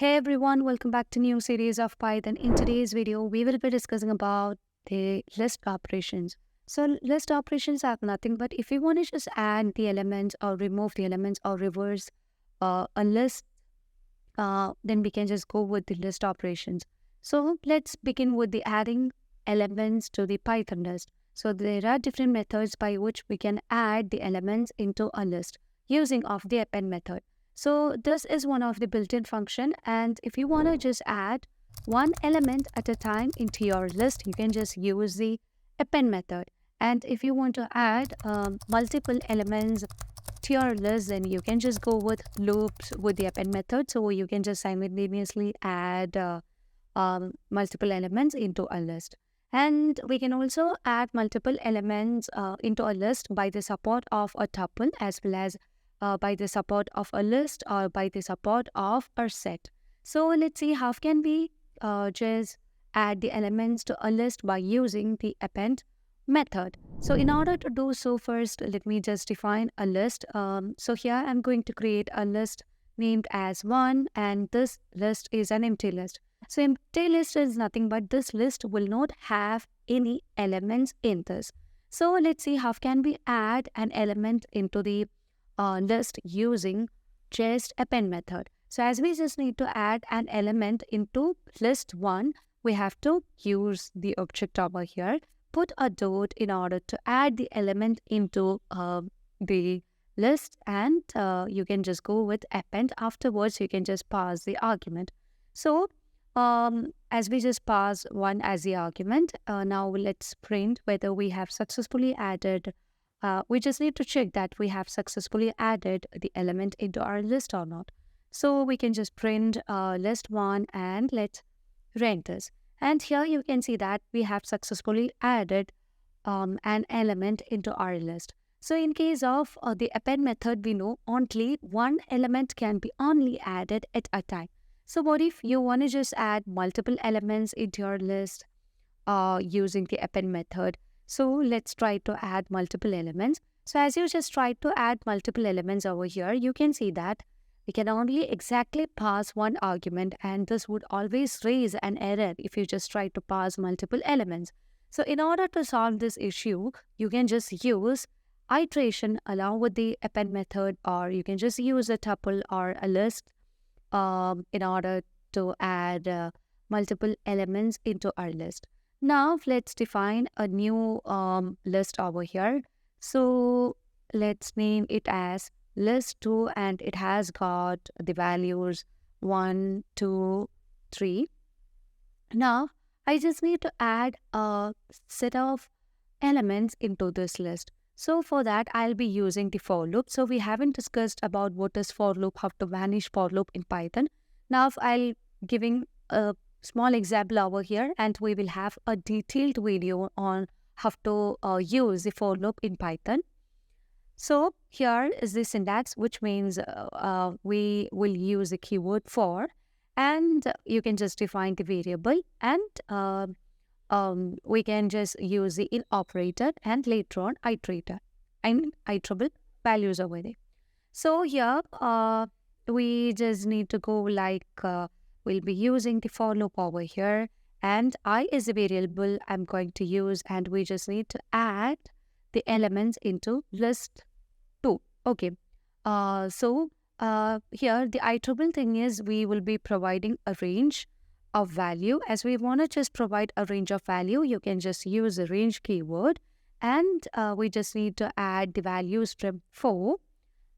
Hey everyone, welcome back to new series of Python. In today's video, we will be discussing about the list operations. So list operations are nothing but if you want to just add the elements or remove the elements or reverse a list, then we can just go with the list operations. So let's begin with the adding elements to the Python list. So there are different methods by which we can add the elements into a list using of the append method. So this is one of the built-in function, and if you want to just add one element at a time into your list, you can just use the append method. And if you want to add multiple elements to your list, then you can just go with loops with the append method. So you can just simultaneously add multiple elements into a list. And we can also add multiple elements into a list by the support of a tuple as well as by the support of a list or by the support of a set. So let's see how can we just add the elements to a list by using the append method. So in order to do so, first let me just define a list. So here I'm going to create a list named as 1, and this list is an empty list. So empty list is nothing but this list will not have any elements in this. So let's see how can we add an element into the list using just append method. So as we just need to add an element into list 1, we have to use the object over here, put a dot in order to add the element into the list, and you can just go with append. Afterwards, you can just pass the argument. So as we just pass 1 as the argument, now let's print whether we have successfully added we just need to check that we have successfully added the element into our list or not. So we can just print list 1 and let's run this. And here you can see that we have successfully added an element into our list. So in case of the append method, we know only one element can be only added at a time. So what if you want to just add multiple elements into your list using the append method? So let's try to add multiple elements. So as you just try to add multiple elements over here, you can see that we can only exactly pass one argument, and this would always raise an error if you just try to pass multiple elements. So in order to solve this issue, you can just use iteration along with the append method, or you can just use a tuple or a list in order to add multiple elements into our list. Now let's define a new list over here. So let's name it as list2, and it has got the values 1, 2, 3. Now I just need to add a set of elements into this list. So for that, I'll be using the for loop. So we haven't discussed about what is for loop, how to manage for loop in Python. Now I'll giving a small example over here, and we will have a detailed video on how to use the for loop in Python. So here is the syntax, which means we will use the keyword for, and you can just define the variable, and we can just use the in operator and later on iterator and iterable values over there. So here we just need to go like we'll be using the for loop over here, and I is a variable I'm going to use, and we just need to add the elements into list 2. Okay. So here the iterable thing is we will be providing a range of value. As we want to just provide a range of value, you can just use the range keyword, and we just need to add the values from 4.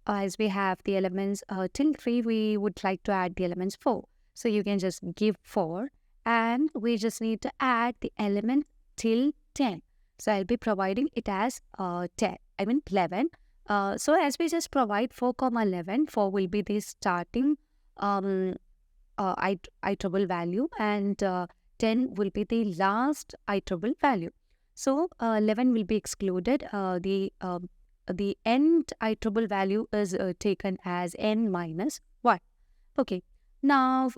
As we have the elements till 3, we would like to add the elements 4. So you can just give 4, and we just need to add the element till 10. So I'll be providing it as 11. So as we just provide 4, 11, 4 will be the starting iterable value, and 10 will be the last iterable value. So 11 will be excluded. The end iterable value is taken as n minus 1. Okay. Now,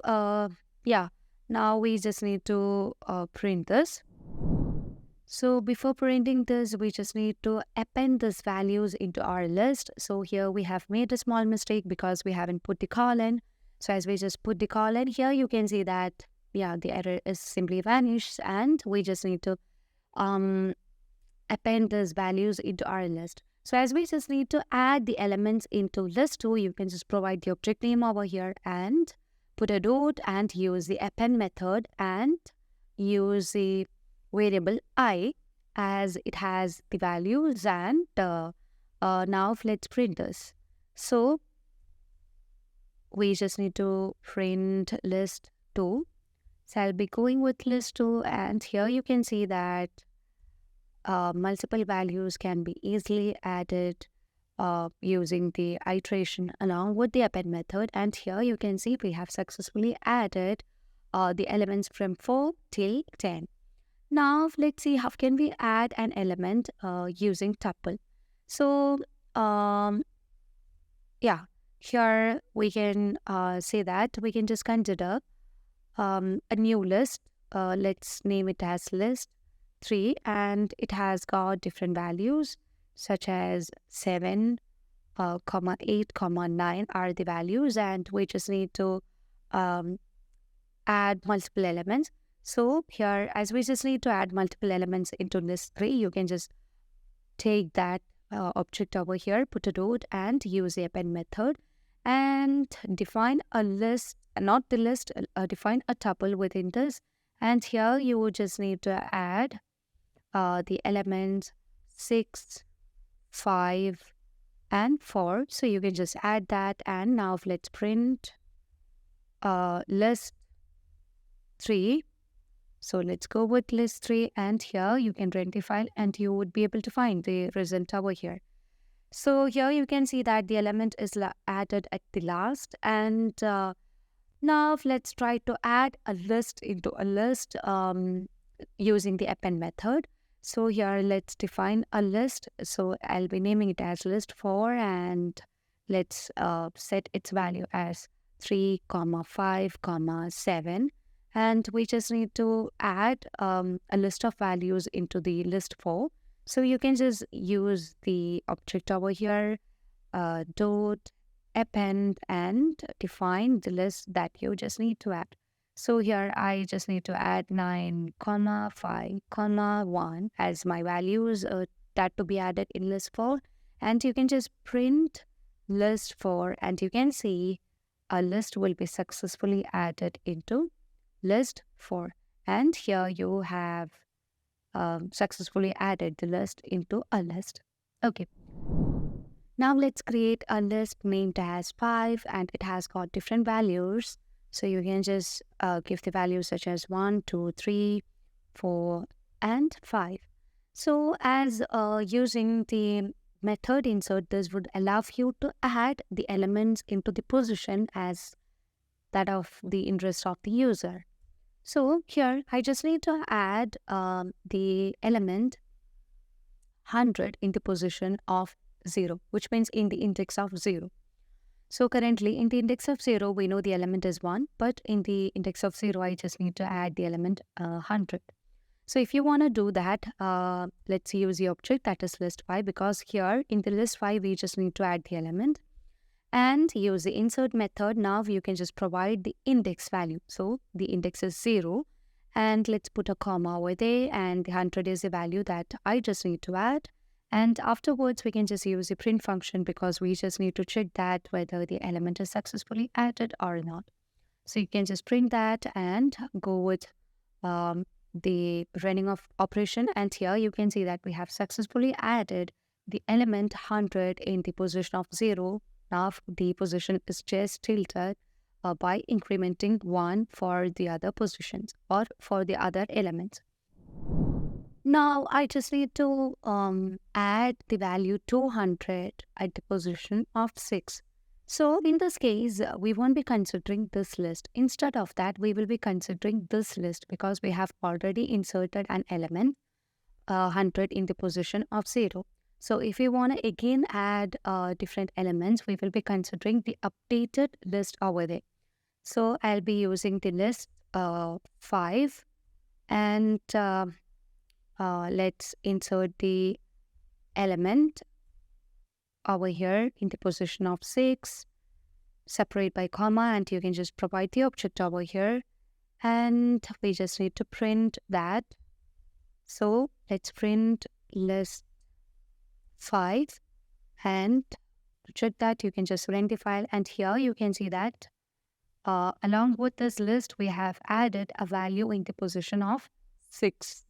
now we just need to print this. So before printing this, we just need to append these values into our list. So here we have made a small mistake because we haven't put the colon. So as we just put the colon here, you can see that, yeah, the error is simply vanished, and we just need to append these values into our list. So as we just need to add the elements into list 2, you can just provide the object name over here and put a dot and use the append method and use the variable I as it has the values, and now let's print this. So we just need to print list 2. So I'll be going with list 2, and here you can see that multiple values can be easily added using the iteration along with the append method. And here you can see we have successfully added the elements from 4 till 10. Now let's see how can we add an element using tuple. So yeah, here we can say that we can just consider a new list. Let's name it as list 3, and it has got different values such as 7, 8, 9 are the values, and we just need to add multiple elements. So here, as we just need to add multiple elements into list 3, you can just take that object over here, put a dot and use the append method and define a list, not the list, define a tuple within this. And here you would just need to add the elements 6, 5, and 4. So you can just add that, and now let's print list 3. So let's go with list 3, and here you can run the file and you would be able to find the result over here. So here you can see that the element is added at the last, and now let's try to add a list into a list using the append method. So here let's define a list. So I'll be naming it as list 4, and let's set its value as 3, 5, 7. And we just need to add a list of values into the list 4. So you can just use the object over here, dot append, and define the list that you just need to add. So here I just need to add 9, 5, 1 as my values that to be added in list 4. And you can just print list 4, and you can see a list will be successfully added into list 4. And here you have successfully added the list into a list. Okay. Now let's create a list named as 5, and it has got different values. So you can just give the values such as 1, 2, 3, 4, and 5. So as using the method insert, this would allow you to add the elements into the position as that of the interest of the user. So here I just need to add the element 100 in the position of 0, which means in the index of 0. So currently in the index of 0, we know the element is 1, but in the index of 0, I just need to add the element 100. So if you want to do that, let's use the object that is list 5, because here in the list 5, we just need to add the element and use the insert method. Now you can just provide the index value. So the index is 0, and let's put a comma over there, and the 100 is the value that I just need to add. And afterwards, we can just use the print function, because we just need to check that whether the element is successfully added or not. So you can just print that and go with the running of operation. And here you can see that we have successfully added the element 100 in the position of 0. Now the position is just tilted by incrementing 1 for the other positions or for the other elements. Now I just need to add the value 200 at the position of 6. So in this case, we won't be considering this list. Instead of that, we will be considering this list, because we have already inserted an element 100 in the position of 0. So if we want to again add different elements, we will be considering the updated list over there. So I'll be using the list 5, and let's insert the element over here in the position of 6, separate by comma, and you can just provide the object over here. And we just need to print that. So let's print list 5, and to check that, you can just run the file, and here you can see that along with this list, we have added a value in the position of 6.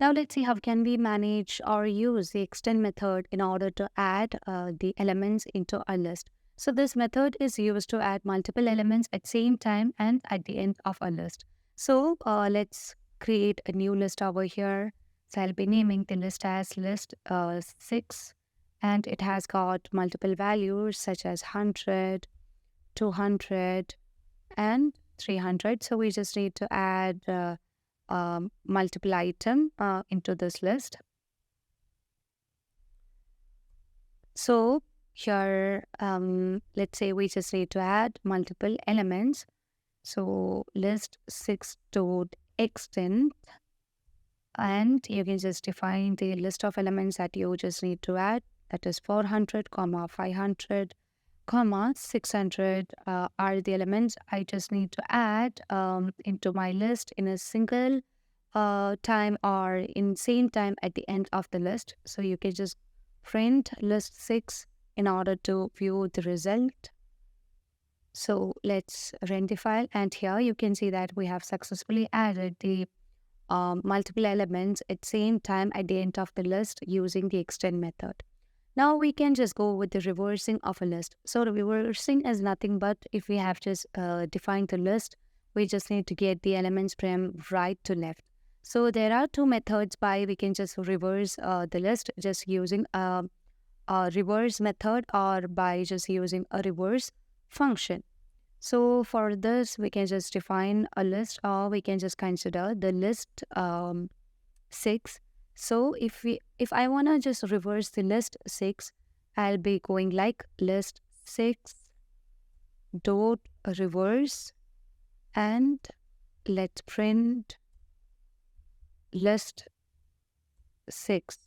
Now let's see how can we manage or use the extend method in order to add the elements into a list. So this method is used to add multiple elements at same time and at the end of a list. So let's create a new list over here. So I'll be naming the list as list 6, and it has got multiple values such as 100, 200, and 300. So we just need to add multiple item into this list. So here, let's say we just need to add multiple elements. So list 6.extend, and you can just define the list of elements that you just need to add. That is 400, 500, 600 are the elements I just need to add into my list in a single time or in same time at the end of the list. So you can just print list 6 in order to view the result. So let's run the file, and here you can see that we have successfully added the multiple elements at same time at the end of the list using the extend method. Now we can just go with the reversing of a list. So the reversing is nothing but if we have just defined the list, we just need to get the elements from right to left. So there are two methods by we can just reverse the list just using a reverse method or by just using a reverse function. So for this, we can just define a list, or we can just consider the list 6. So if I want to just reverse the list 6, I'll be going like list 6 dot reverse, and let's print list 6.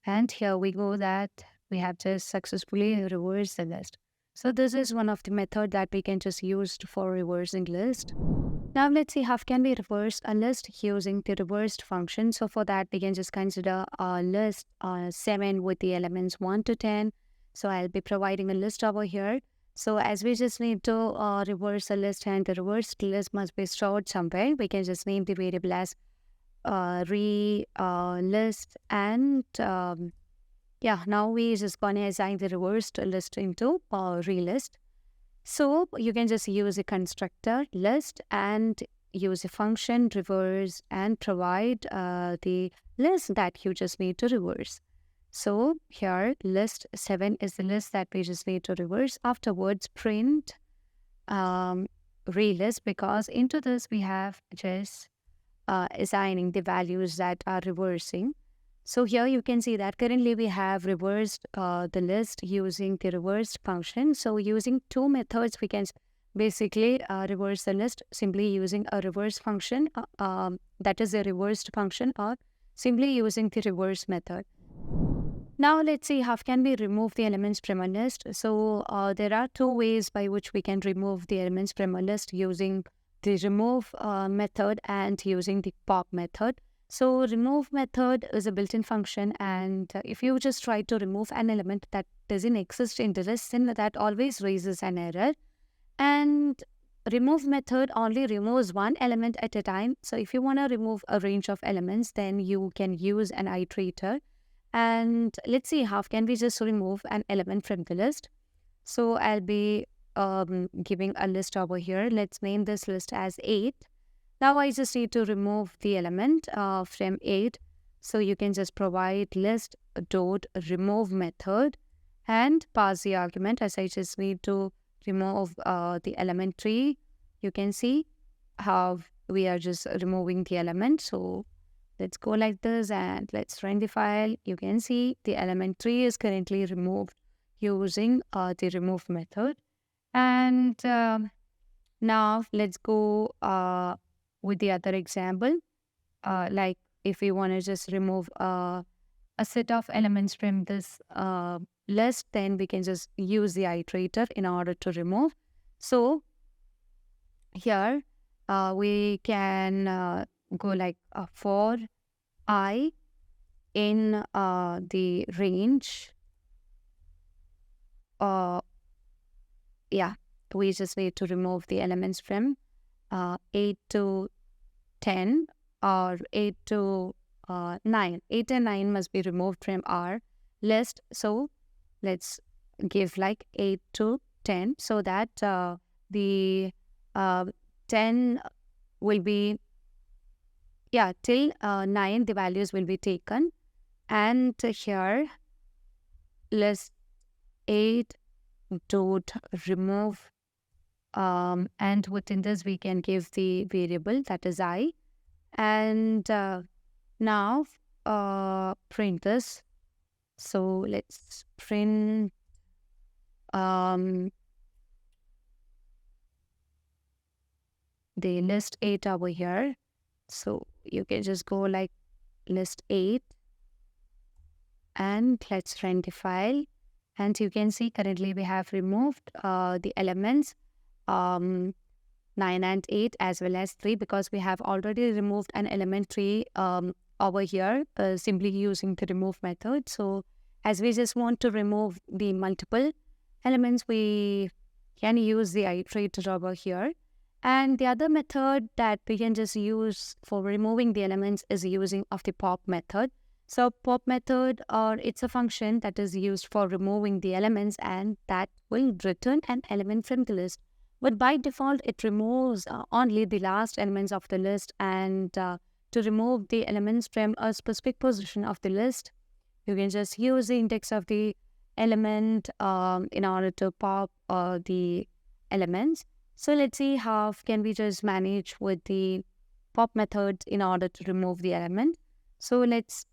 And here we go that we have just successfully reversed the list. So this is one of the method that we can just use for reversing list. Now let's see how can we reverse a list using the reversed function. So for that, we can just consider a list 7 with the elements 1 to 10. So I'll be providing a list over here. So as we just need to reverse a list, and the reversed list must be stored somewhere, we can just name the variable as list, and yeah, now we just gonna assign the reversed list into relist. So you can just use a constructor list and use a function reverse and provide the list that you just need to reverse. So here list 7 is the list that we just need to reverse. Afterwards print relist, because into this we have just assigning the values that are reversing. So here you can see that currently we have reversed the list using the reversed function. So using two methods, we can basically reverse the list simply using a reverse function, that is a reversed function, or simply using the reverse method. Now let's see how can we remove the elements from a list. So there are two ways by which we can remove the elements from a list, using the remove method and using the pop method. So remove method is a built-in function, and if you just try to remove an element that doesn't exist in the list, then that always raises an error. And remove method only removes one element at a time. So if you want to remove a range of elements, then you can use an iterator. And let's see how can we just remove an element from the list. So I'll be giving a list over here. Let's name this list as 8. Now I just need to remove the element from 8. So you can just provide list dot remove method and pass the argument, as I just need to remove the element 3. You can see how we are just removing the element. So let's go like this and let's run the file. You can see the element 3 is currently removed using the remove method. And now let's go with the other example. Like if we want to just remove a set of elements from this list, then we can just use the iterator in order to remove. So here we can go like for I in the range, we just need to remove the elements from 8 to 10 or 8 to 9. 8 and 9 must be removed from our list. So let's give like 8 to 10 so that the 10 will be, till 9 the values will be taken. And here list 8 dot remove, and within this we can give the variable that is I, and now print this. So let's print the list 8 over here. So you can just go like list 8 and let's run the file. And you can see currently we have removed the elements 9 and 8 as well as 3, because we have already removed an element 3 over here simply using the remove method. So as we just want to remove the multiple elements, we can use the iterator over here. And the other method that we can just use for removing the elements is using of the pop method. So pop method, it's a function that is used for removing the elements, and that will return an element from the list. But by default, it removes only the last elements of the list. And to remove the elements from a specific position of the list, you can just use the index of the element in order to pop the elements. So let's see how can we just manage with the pop method in order to remove the element. So let's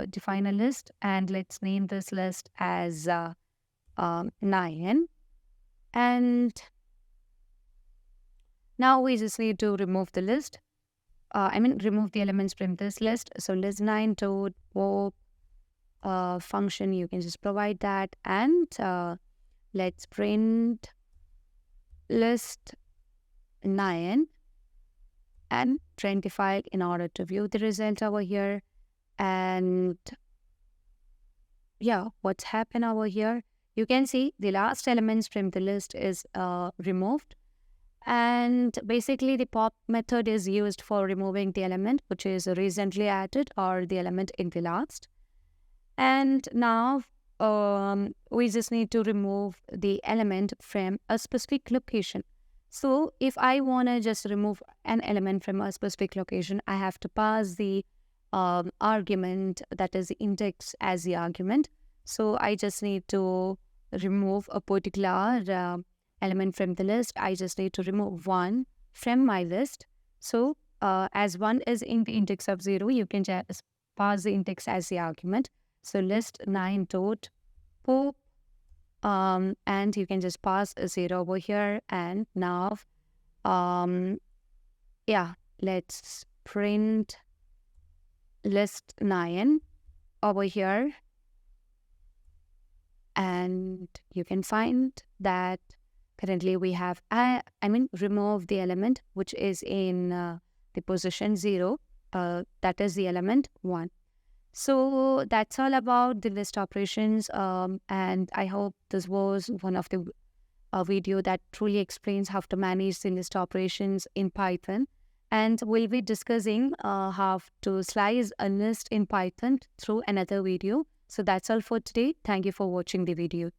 define a list, and let's name this list as 9. And now we just need to remove the list. Remove the elements from this list. So list 9 dot pop function, you can just provide that, and let's print list 9 and print the file in order to view the result over here. And what's happened over here, you can see the last elements from the list is removed. And basically the pop method is used for removing the element which is recently added or the element in the last. And now we just need to remove the element from a specific location. So if I want to just remove an element from a specific location, I have to pass the argument, that is the index, as the argument. So I just need to remove a particular element from the list. I just need to remove 1 from my list. So as 1 is in the index of 0, you can just pass the index as the argument. So list 9 dot pop, and you can just pass a 0 over here. And now let's print list 9 over here, and you can find that currently we have remove the element which is in the position 0, that is the element 1. So that's all about the list operations, and I hope this was one of the video that truly explains how to manage the list operations in Python. And we'll be discussing how to slice a list in Python through another video. So that's all for today. Thank you for watching the video.